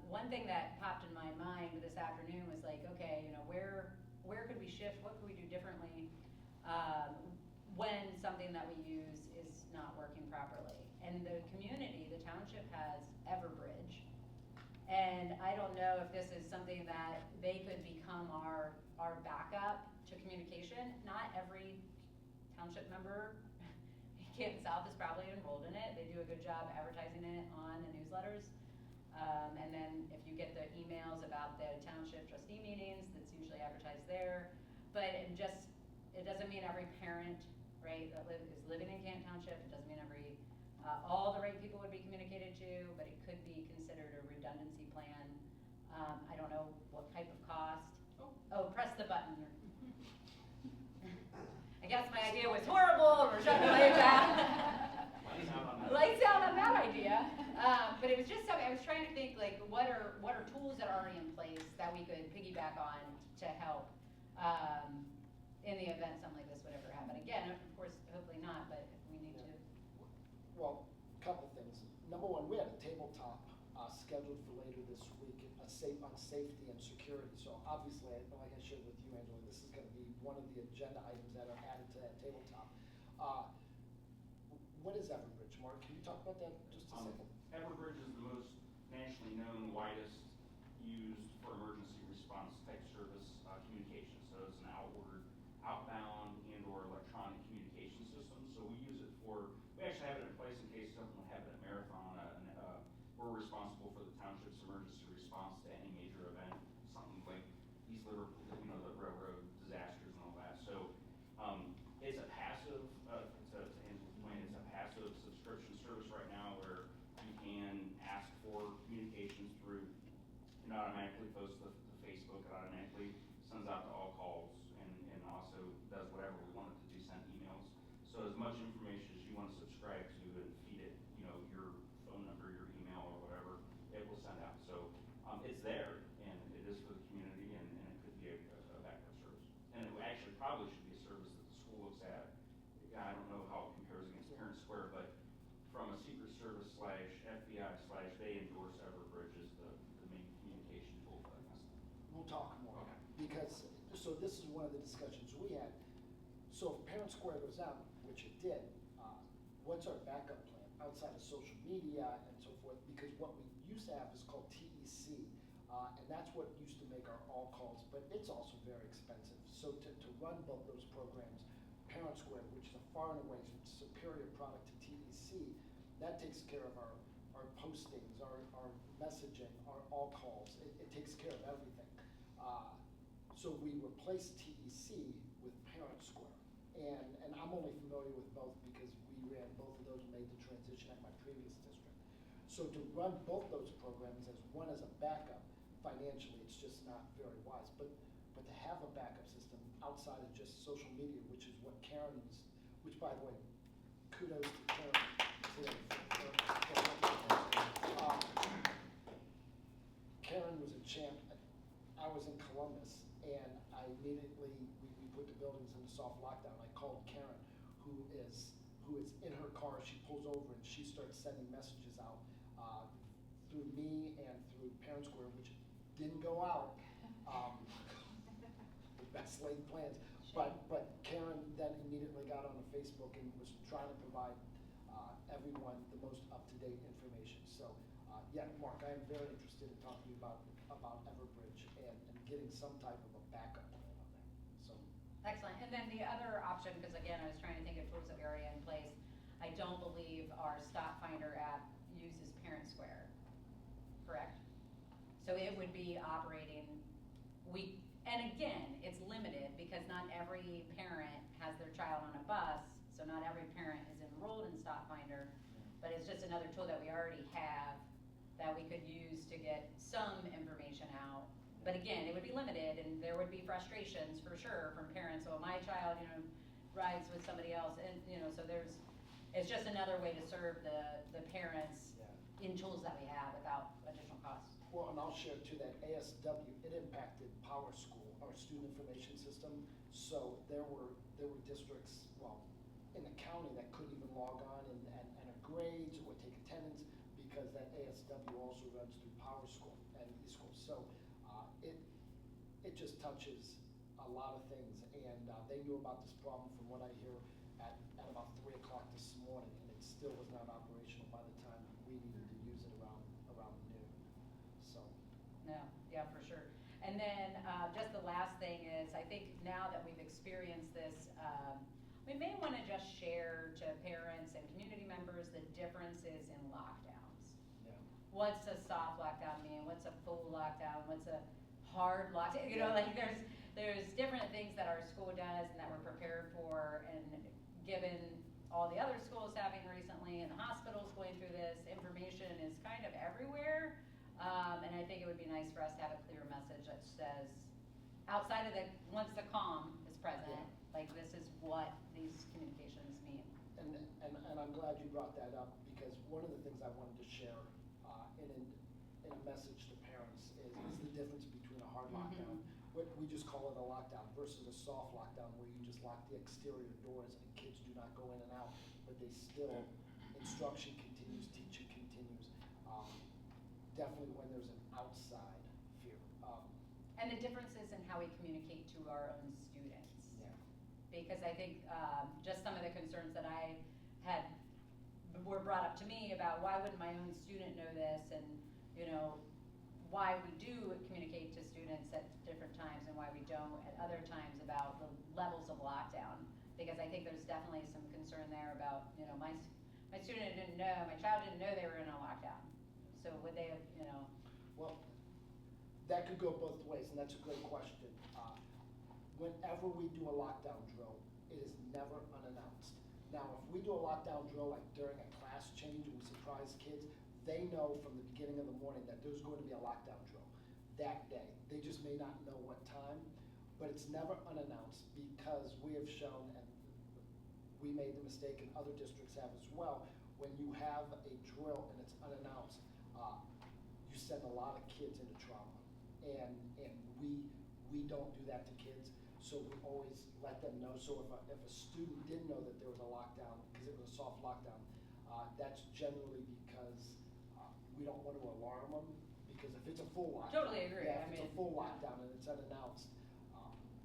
one thing that popped in my mind this afternoon was like, okay, you know, where could we shift, what could we do differently, when something that we use is not working properly? And the community, the township has Everbridge, and I don't know if this is something that they could become our backup to communication. Not every township member in Canton South is probably enrolled in it. They do a good job advertising it on the newsletters. And then if you get the emails about the township trustee meetings, that's usually advertised there. But it doesn't mean every parent, right, that is living in Canton Township, it doesn't mean all the right people would be communicated to, but it could be considered a redundancy plan. I don't know what type of cost. Oh, press the button. I guess my idea was horrible, we're shutting the lights out. Lights out on that idea. But it was just something, I was trying to think, like, what are tools that are already in place that we could piggyback on to help in the event something like this would ever happen. Again, of course, hopefully not, but we need to. Well, a couple things. Number one, we had a tabletop scheduled for later this week on safety and security. So obviously, like I shared with you, Angela, this is going to be one of the agenda items that are added to that tabletop. What is Everbridge, Mark? Can you talk about that just a second? Everbridge is the most nationally known, widest used for emergency response type service communication. So it's an outbound and or electronic communication system. So we use it we actually have it in place in case something would happen at Marathon. We're responsible for the township's emergency response to any major event, something like East Liverpool, the railroad disasters and all that. So it's a passive, to Angela's point, it's a passive subscription service right now where you can ask for communications through, it automatically posts to Facebook, it automatically sends out to all calls, and also does whatever we want it to do, send emails. So as much information as you want to subscribe to and feed it, your phone number, your email, or whatever, it will send out. So it's there, and it is for the community, and it could be a backup service. And it actually probably should be a service that the school looks at. I don't know how it compares against Parent Square, but from a Secret Service / FBI / they endorse Everbridge as the main communication tool for that kind of stuff. We'll talk more. Okay. Because, so this is one of the discussions we had. So if Parent Square goes out, which it did, what's our backup plan outside of social media and so forth? Because what we used to have is called TEC, and that's what used to make our all calls, but it's also very expensive. So to run both those programs, Parent Square, which is a far and away superior product to TEC, that takes care of our postings, our messaging, our all calls. It takes care of everything. So So we replaced TEC with Parent Square. And I'm only familiar with both because we ran both of those and made the transition at my previous district. So to run both those programs as one as a backup, financially, it's just not very wise. But to have a backup system outside of just social media, which is what Karen's, which by the way, kudos to Karen today Karen was a champ. I was in Columbus, and I immediately, we put the buildings into soft lockdown. I called Karen, who is in her car. She pulls over and she starts sending messages out through me and through Parent Square, which didn't go out. The best laid plans. But Karen then immediately got on the Facebook and was trying to provide everyone the most up-to-date information. So, yeah, Mark, I am very interested in talking about Everbridge and getting some type of a backup plan on there. So. Excellent. And then the other option, because again, I was trying to think of tools that we already had in place. I don't believe our Stop Finder app uses Parent Square, correct? So it would be operating, and again, it's limited because not every parent has their child on a bus, so not every parent is enrolled in Stop Finder, but it's just another tool that we already have that we could use to get some information out. But again, it would be limited, and there would be frustrations for sure from parents. Well, my child, rides with somebody else, and so it's just another way to serve the parents in tools that we have without additional costs. Well, and I'll share too that ASW, it impacted Power School, our student information system. So there were districts, well, in the county that couldn't even log on and enter grades or take attendance because that ASW also runs through Power School and eSchool. So it just touches a lot of things, and they knew about this problem from what I hear at about 3 o'clock this morning, and it still was not operational by the time we needed to use it around noon. So. No, yeah, for sure. And then just the last thing is, I think now that we've experienced this, we may want to just share to parents and community members the differences in lockdowns. Yeah. What's a soft lockdown mean? What's a full lockdown? What's a hard lockdown? There's different things that our school does and that we're prepared for, and given all the other schools having recently and the hospitals going through this, information is kind of everywhere. And I think it would be nice for us to have a clear message that says, outside of once the calm is present, like this is what these communications mean. And I'm glad you brought that up, because one of the things I wanted to share in a message to parents is the difference between a hard lockdown, what we just call it a lockdown, versus a soft lockdown where you just lock the exterior doors and kids do not go in and out, but they still, instruction continues, teaching continues. Definitely when there's an outside fear. And the differences in how we communicate to our own students. Yeah. Because I think just some of the concerns that I had were brought up to me about why wouldn't my own student know this, and why we do communicate to students at different times and why we don't at other times about the levels of lockdown. Because I think there's definitely some concern there about, my student didn't know, my child didn't know they were in a lockdown. So would they have, Well, that could go both ways, and that's a great question. Whenever we do a lockdown drill, it is never unannounced. Now, if we do a lockdown drill like during a class change and we surprise kids, they know from the beginning of the morning that there's going to be a lockdown drill that day. They just may not know what time, but it's never unannounced, because we have shown, and we made the mistake and other districts have as well, when you have a drill and it's unannounced, you send a lot of kids into trauma. And we don't do that to kids, so we always let them know. So if a student didn't know that there was a lockdown, because it was a soft lockdown, that's generally because we don't want to alarm them, because if it's a full lockdown. Totally agree. Yeah, if it's a full lockdown and it's unannounced,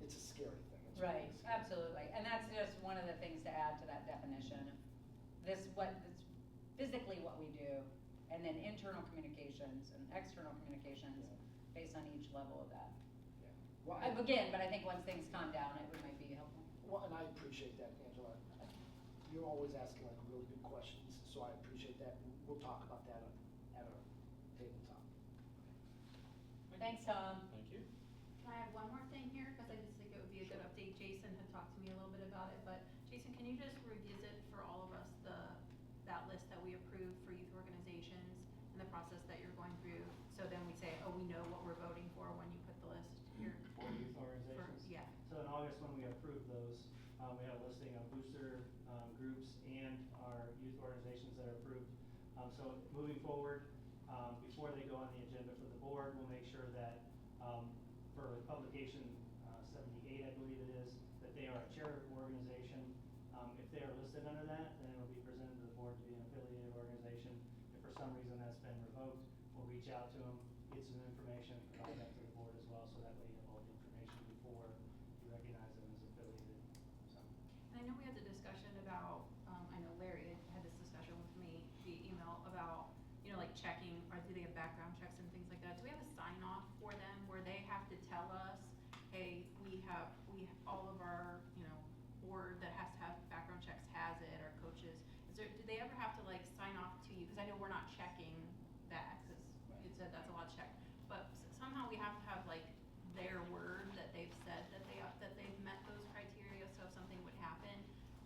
it's a scary thing. It's right, really scary. absolutely. And that's just one of the things to add to that definition. It's physically what we do, and then internal communications and external communications based on each level of that. Yeah. Well, But I think once things calm down, it might be helpful. Well, and I appreciate that, Angela. You're always asking like really good questions, so I appreciate that. And we'll talk about that at our tabletop. Thanks, Tom. Thank you. Can I have one more thing here? you just revisit for all of us that list that we approved for youth organizations and the process that you're going through? So then we say, oh, we know what we're voting for when you put the list here. For youth organizations? Yeah. So in August, when we approved those, we had a listing of booster groups and our youth organizations that are approved. So moving forward, before they go on the agenda for the board, we'll make sure that for publication 78, I believe it is, that they are a charitable organization. If they are listed under that, then it will be presented to the board to be an affiliated organization. If for some reason that's been revoked, we'll reach out to them, get some information, and provide that to the board as well, so that way you have all the information before you recognize them as affiliated. So. And I know we had the discussion about, I know Larry had this discussion with me via email about, you know, like checking, or do they have background checks and things like that? Do we have a sign off for them where they have to tell us, hey, we all of our, you know, board that has to have background checks has it, our coaches. Do they ever have to like sign off to you? Because I know we're not checking that, because you said that's a lot to check. But somehow we have to have like their word that they've said that they've met those criteria. So if something would happen,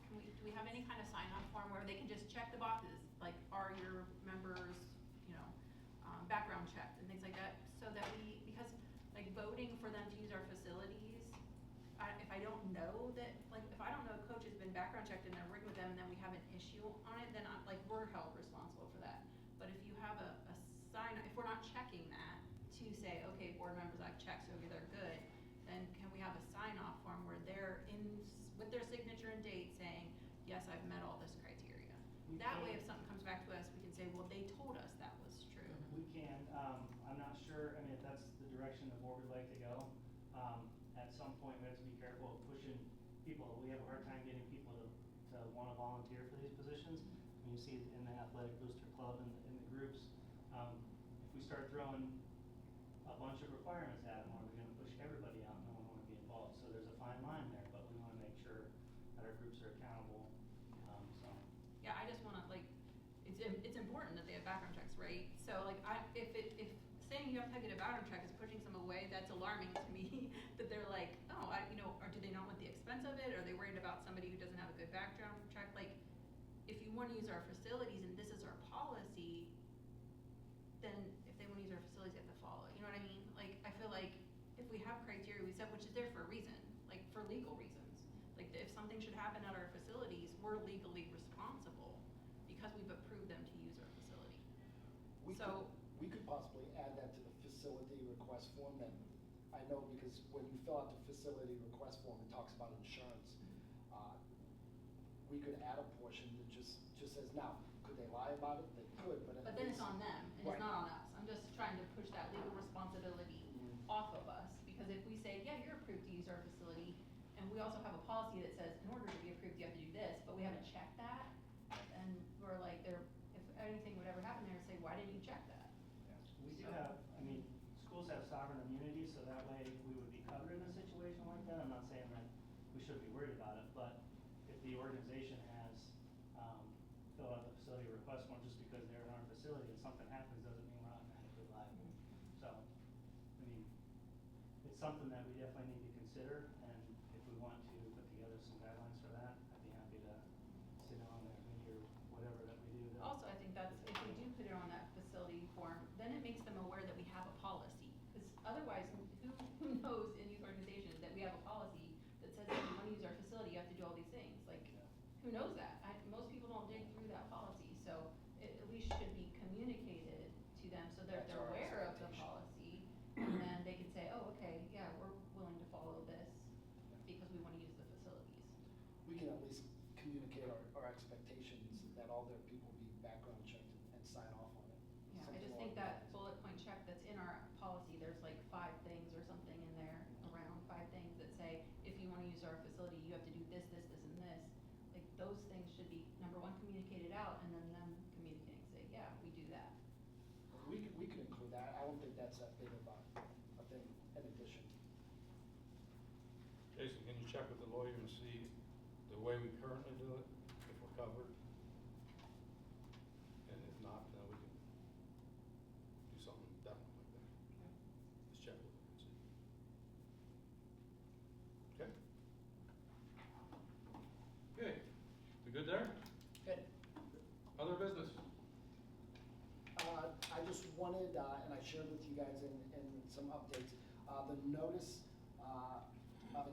do we have any kind of sign off form where they can just check the boxes, like are your members, you know, background checked and things like that, so that because like voting for them to use our facilities, if I don't know that, like if I don't know a coach has been background checked and they're working with them and then we have an issue on it, then we're held responsible for that. But if you have a sign, if we're not checking that to say, okay, board members I've checked, so they're good, then can we have a sign off form where they're with their signature and date saying, yes, I've met all this criteria. That way if something comes back to us, we can say, well, they told us that was true. We can, I'm not sure, I mean, if that's the direction the board would like to go, at some point we have to be careful of pushing people. We have a hard time getting people to want to volunteer for these positions. I mean, you see it in the athletic booster club and in the groups. If we start throwing a bunch of requirements at them, are we going to push everybody out? No one want to be involved. So there's a fine line there, but we want to make sure that our groups are accountable. So. Yeah, I just want to it's important that they have background checks, right? So like if saying you have to get a background check is pushing some away, that's alarming to me. That they're like, oh, or do they not want the expense of it? Are they worried about somebody who doesn't have a good background check? Like, if you want to use our facilities and this is our policy, then if they want to use our facilities, they have to follow it. You know what I mean? Like, I feel like if we have criteria we set, which is there for a reason, like for legal reasons, like if something should happen at our facilities, we're legally responsible because we've approved them to use our facility. We could possibly add that to the facility request form. Then I know, because when you fill out the facility request form, it talks about insurance. We could add a portion that just says, now, could they lie about it? They could, but then it's on them, and right. It's not on us. I'm just trying to push that legal responsibility off of us, because if we say, yeah, you're approved to use our facility, and we also have a policy that says, in order to be approved, you have to do this, but we haven't checked that, and we're like, if anything would ever happen there, say, why didn't you check that? We do have, I mean, schools have sovereign immunity, so that way we would be covered in a situation like that. I'm not saying that we shouldn't be worried about it, but if the organization has filled out the facility request form just because they're in our facility and something happens, doesn't mean we're automatically liable. So, I mean, it's something that we definitely need to consider, and if we want to put together some guidelines for that, I'd be happy to sit on there or whatever that we do. Also, I think that's, if we do put it on that facility form, then it makes them aware that we have a policy. Because otherwise, who knows in youth organizations that we have a policy that says if you want to use our facility, you have to do all these things. Like, who knows that? Most people don't dig through that policy. So it at least should be communicated to them so that they're aware of the policy. And then they can say, oh, okay, yeah, we're willing to follow this because we want to use the facilities. We can at least communicate our expectations that all their people be background checked and sign off on it. Yeah, I Something just along think those that lines. bullet point check that's in our policy, there's like 5 things or something in there, around 5 things that say, if you want to use our facility, you have to do this, this, this, and this. Like, those things should be, number 1, communicated out, and then them communicating, say, yeah, we do that. We could include that. I don't think that's that big of a thing in addition. Jason, can you check with the lawyer and see the way we currently do it, if we're covered? And if not, then we can do something different like that. Let's check with them and see. Okay? Good. shared with you guys in some updates. The notice of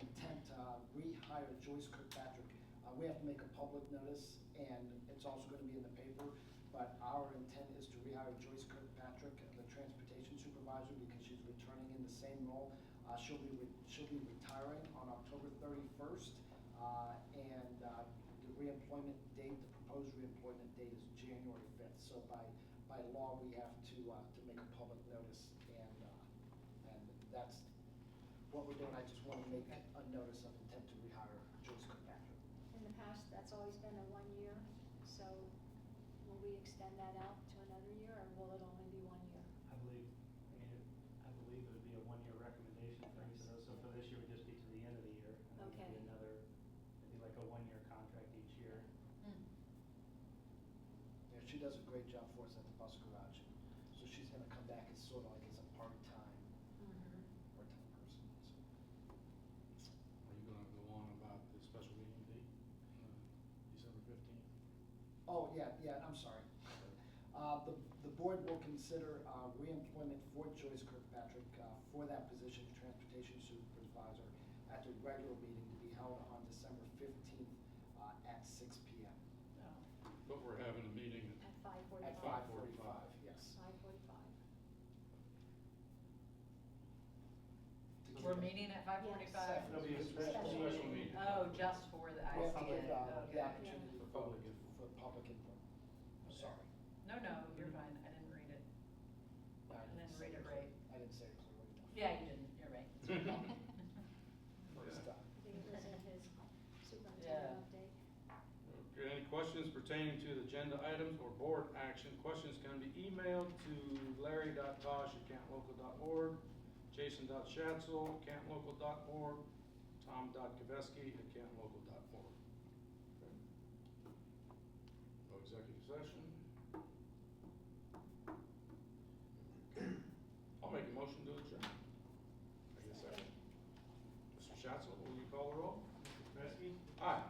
intent to rehire Joyce Kirkpatrick, we have to make a public notice, and it's also going to be in the paper, but our intent is to rehire Joyce Kirkpatrick, the transportation supervisor, because she's returning in the same role. She'll be retiring on October 31st, and the reemployment date, the proposed reemployment date is January 5th. So by law, we have to make a public notice, and that's what we're doing. I just want to make a notice of intent to rehire Joyce Kirkpatrick. In the past, that's always been a 1 year, so will we extend that out to another year, or will it only be 1 year? I believe it would be a 1-year recommendation for each of those, so for this year, it would just be to the end of the year. And then Okay. it'd be like a 1-year contract each year. Yeah, she does a great job for us at the bus garage. So she's gonna come back as sort of like as a part-time person. Are you gonna go on about the special meeting date, December 15th? Oh, yeah, I'm sorry. The board will consider reemployment for Joyce Kirkpatrick for that position, transportation supervisor, at the regular meeting to be held on December 15th at 6 p.m. But we're having a meeting At 5:45? At 5:45, yes. 5:45. We're meeting at 5:45? It'll be a Special special meeting. meeting. Oh, just for the, I We have to see give it, the okay. opportunity For public input. for public input. Sorry. No, you're fine, I didn't read it. I didn't read it right. I didn't say it clearly enough. Yeah, you didn't, you're right. First time. I think it was in his Yeah. superintendent update. Okay, any questions pertaining to the agenda items or board action? Questions can be emailed to larry.tosh@cantonlocal.org, jason.schatzel@cantonlocal.org, tom.kaveski@cantonlocal.org. Okay. No executive session. Okay. I'll make a motion to adjourn. I guess second. Mr. Schatzel, will you call the roll? Mr. Kaminsky? Aye.